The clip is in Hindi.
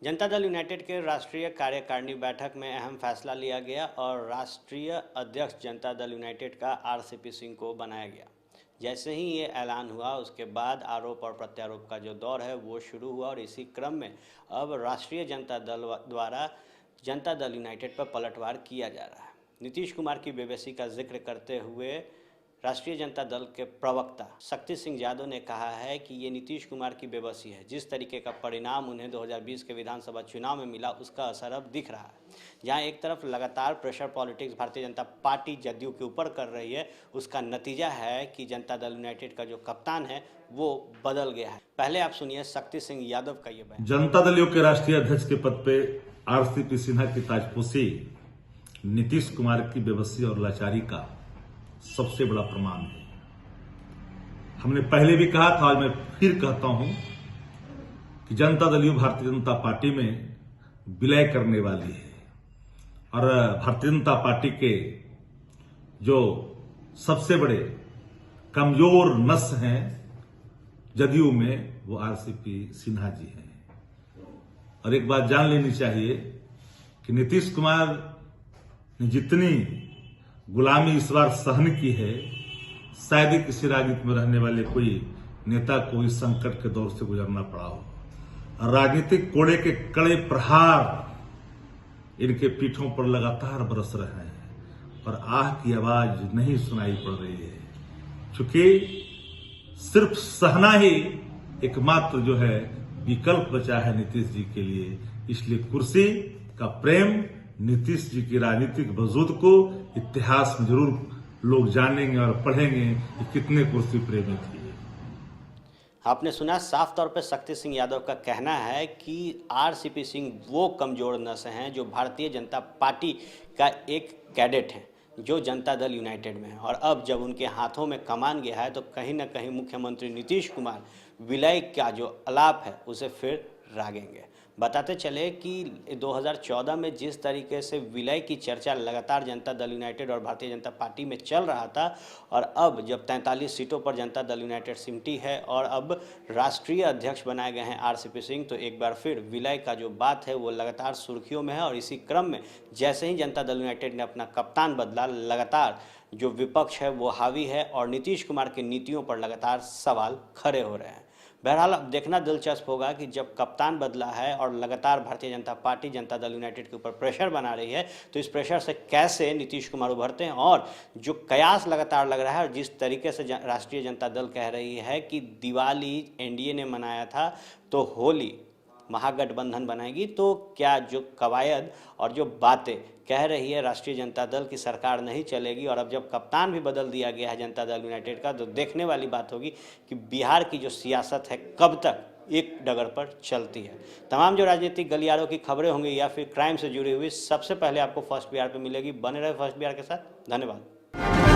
जनता दल यूनाइटेड के राष्ट्रीय कार्यकारिणी बैठक में अहम फैसला लिया गया और राष्ट्रीय अध्यक्ष जनता दल यूनाइटेड का आरसीपी सिंह को बनाया गया। जैसे ही ये ऐलान हुआ उसके बाद आरोप और प्रत्यारोप का जो दौर है वो शुरू हुआ और इसी क्रम में अब राष्ट्रीय जनता दल द्वारा जनता दल यूनाइटेड पर पलटवार किया जा रहा है। नीतीश कुमार की बेबसी का जिक्र करते हुए राष्ट्रीय जनता दल के प्रवक्ता शक्ति सिंह यादव ने कहा है कि ये नीतीश कुमार की बेबसी है। जिस तरीके का परिणाम उन्हें 2020 के विधानसभा चुनाव में मिला उसका असर अब दिख रहा है। जहां एक तरफ लगातार pressure politics Bharatiya Janata party JDU के ऊपर कर रही है, उसका नतीजा है कि जनता दल यूनाइटेड का जो कप्तान है वो बदल गया है। पहले आप सुनिए शक्ति सिंह यादव का ये बयान। जनता दल के राष्ट्रीय अध्यक्ष के पद पे आरसीपी सिन्हा की ताजपोशी नीतीश कुमार की बेबसी और लाचारी का सबसे बड़ा प्रमाण है। हमने पहले भी कहा था, आज मैं फिर कहता हूं कि जनता दल भारतीय जनता पार्टी में विलय करने वाली है और भारतीय जनता पार्टी के जो सबसे बड़े कमजोर नस हैं जदयू में वो आरसीपी सिन्हा जी हैं। और एक बात जान लेनी चाहिए कि नीतीश कुमार ने जितनी गुलामी इस बार सहन की है, शायद ही किसी राजनीति में रहने वाले कोई नेता को इस संकट के दौर से गुजरना पड़ा हो। राजनीतिक कोड़े के कड़े प्रहार इनके पीठों पर लगातार बरस रहे हैं और आह की आवाज नहीं सुनाई पड़ रही है, क्योंकि सिर्फ सहना ही एकमात्र जो है विकल्प बचा है नीतीश जी के लिए। इसलिए कुर्सी का प्रेम, नीतीश जी की राजनीतिक वजूद को इतिहास में जरूर लोग जानेंगे और पढ़ेंगे कि कितने कुर्सी प्रेमी थे। आपने सुना, साफ तौर पे शक्ति सिंह यादव का कहना है कि आरसीपी सिंह वो कमजोर नस हैं जो भारतीय जनता पार्टी का एक कैडेट है जो जनता दल यूनाइटेड में है, और अब जब उनके हाथों में कमान गया है तो कहीं ना कहीं मुख्यमंत्री नीतीश कुमार विलय का जो अलाप है उसे फिर रागेंगे। बताते चले कि 2014 में जिस तरीके से विलय की चर्चा लगातार जनता दल यूनाइटेड और भारतीय जनता पार्टी में चल रहा था, और अब जब 43 सीटों पर जनता दल यूनाइटेड सिमटी है और अब राष्ट्रीय अध्यक्ष बनाए गए हैं आरसीपी सिंह, तो एक बार फिर विलय का जो बात है वो लगातार सुर्खियों में है। और इसी क्रम में जैसे ही जनता दल यूनाइटेड ने अपना कप्तान बदला, लगातार जो विपक्ष है वो हावी है और नीतीश कुमार की नीतियों पर लगातार सवाल खड़े हो रहे हैं। बहरहाल अब देखना दिलचस्प होगा कि जब कप्तान बदला है और लगातार भारतीय जनता पार्टी जनता दल यूनाइटेड के ऊपर प्रेशर बना रही है, तो इस प्रेशर से कैसे नीतीश कुमार उभरते हैं। और जो कयास लगातार लग रहा है और जिस तरीके से राष्ट्रीय जनता दल कह रही है कि दिवाली एनडीए ने मनाया था तो होली महागठबंधन बनाएगी, तो क्या जो कवायद और जो बातें कह रही है राष्ट्रीय जनता दल की सरकार नहीं चलेगी। और अब जब कप्तान भी बदल दिया गया है जनता दल यूनाइटेड का, तो देखने वाली बात होगी कि बिहार की जो सियासत है कब तक एक डगर पर चलती है। तमाम जो राजनीतिक गलियारों की खबरें होंगी या फिर क्राइम से जुड़ी हुई, सबसे पहले आपको फर्स्ट बिहार पे मिलेगी। बने रहे फर्स्ट बिहार के साथ। धन्यवाद।